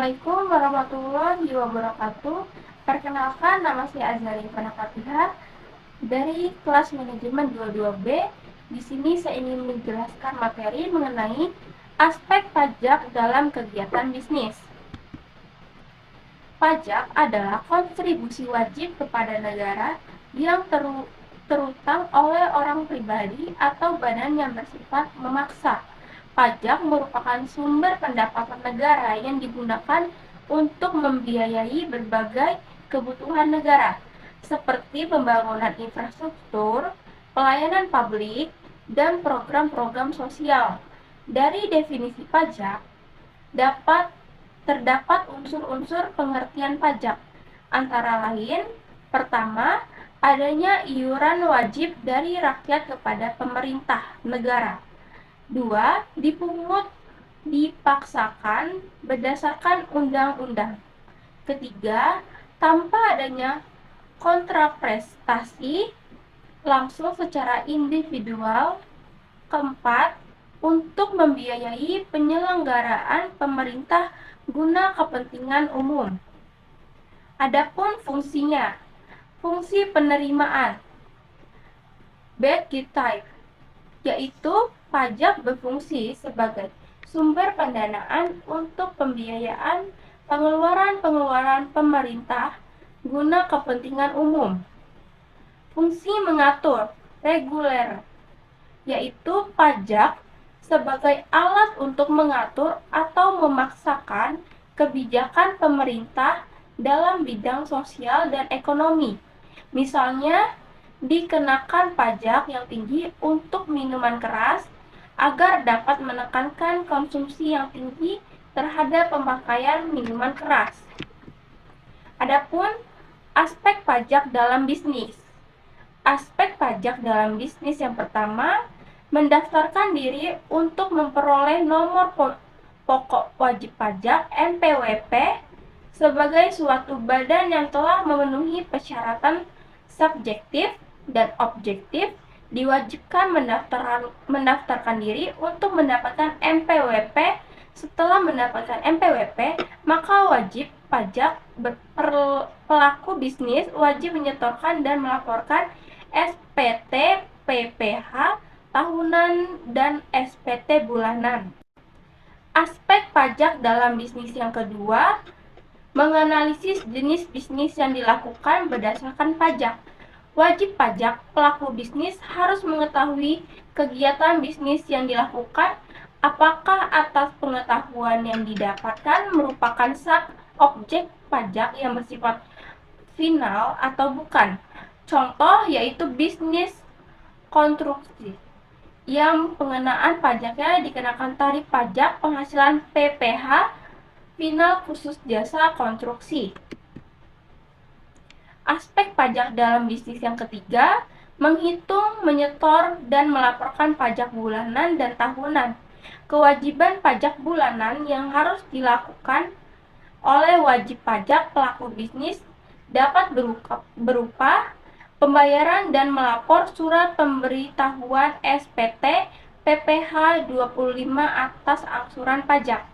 Assalamualaikum warahmatullahi wabarakatuh. Perkenalkan, nama saya Azari Panakatiha dari kelas manajemen 22B. Di sini saya ingin menjelaskan materi mengenai aspek pajak dalam kegiatan bisnis. Pajak adalah kontribusi wajib kepada negara yang terutang oleh orang pribadi atau badan yang bersifat memaksa. Pajak merupakan sumber pendapatan negara yang digunakan untuk membiayai berbagai kebutuhan negara, seperti pembangunan infrastruktur, pelayanan publik, dan program-program sosial. Dari definisi pajak, terdapat unsur-unsur pengertian pajak, antara lain: pertama, adanya iuran wajib dari rakyat kepada pemerintah negara. 2. Dipungut dipaksakan berdasarkan undang-undang. Ketiga, tanpa adanya kontraprestasi langsung secara individual. Keempat, untuk membiayai penyelenggaraan pemerintah guna kepentingan umum. Adapun fungsinya, fungsi penerimaan budget type, yaitu pajak berfungsi sebagai sumber pendanaan untuk pembiayaan pengeluaran-pengeluaran pemerintah guna kepentingan umum. Fungsi mengatur reguler, yaitu pajak sebagai alat untuk mengatur atau memaksakan kebijakan pemerintah dalam bidang sosial dan ekonomi. Misalnya, dikenakan pajak yang tinggi untuk minuman keras agar dapat menekankan konsumsi yang tinggi terhadap pemakaian minuman keras. Adapun aspek pajak dalam bisnis. Aspek pajak dalam bisnis yang pertama, mendaftarkan diri untuk memperoleh nomor pokok wajib pajak (NPWP) sebagai suatu badan yang telah memenuhi persyaratan subjektif dan objektif, diwajibkan mendaftarkan diri untuk mendapatkan NPWP. Setelah mendapatkan NPWP, maka wajib pajak pelaku bisnis wajib menyetorkan dan melaporkan SPT PPh tahunan dan SPT bulanan. Aspek pajak dalam bisnis yang kedua, menganalisis jenis bisnis yang dilakukan berdasarkan pajak. Wajib pajak pelaku bisnis harus mengetahui kegiatan bisnis yang dilakukan, apakah atas pengetahuan yang didapatkan merupakan objek pajak yang bersifat final atau bukan. Contoh yaitu bisnis konstruksi, yang pengenaan pajaknya dikenakan tarif pajak penghasilan PPh final khusus jasa konstruksi. Aspek pajak dalam bisnis yang ketiga, menghitung, menyetor, dan melaporkan pajak bulanan dan tahunan. Kewajiban pajak bulanan yang harus dilakukan oleh wajib pajak pelaku bisnis dapat berupa pembayaran dan melapor surat pemberitahuan SPT PPh 25 atas angsuran pajak,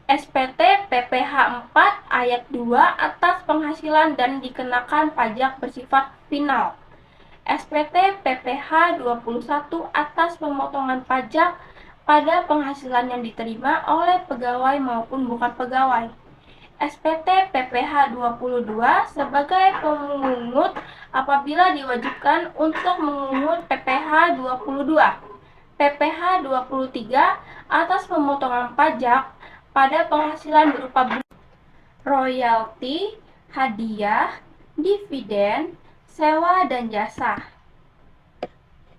SPT PPh 4 ayat 2 atas penghasilan dan dikenakan pajak bersifat final, SPT PPh 21 atas pemotongan pajak pada penghasilan yang diterima oleh pegawai maupun bukan pegawai, SPT PPh 22 sebagai pemungut apabila diwajibkan untuk mengungut PPh 22, PPh 23 atas pemotongan pajak pada penghasilan berupa royalti, hadiah, dividen, sewa, dan jasa.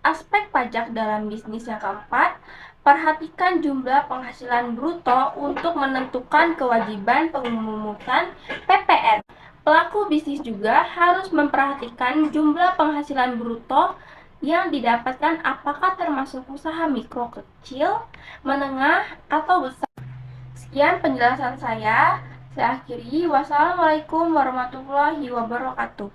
Aspek pajak dalam bisnis yang keempat, perhatikan jumlah penghasilan bruto untuk menentukan kewajiban pemungutan PPN. Pelaku bisnis juga harus memperhatikan jumlah penghasilan bruto yang didapatkan, apakah termasuk usaha mikro, kecil, menengah, atau besar. Sekian penjelasan saya akhiri. Wassalamualaikum warahmatullahi wabarakatuh.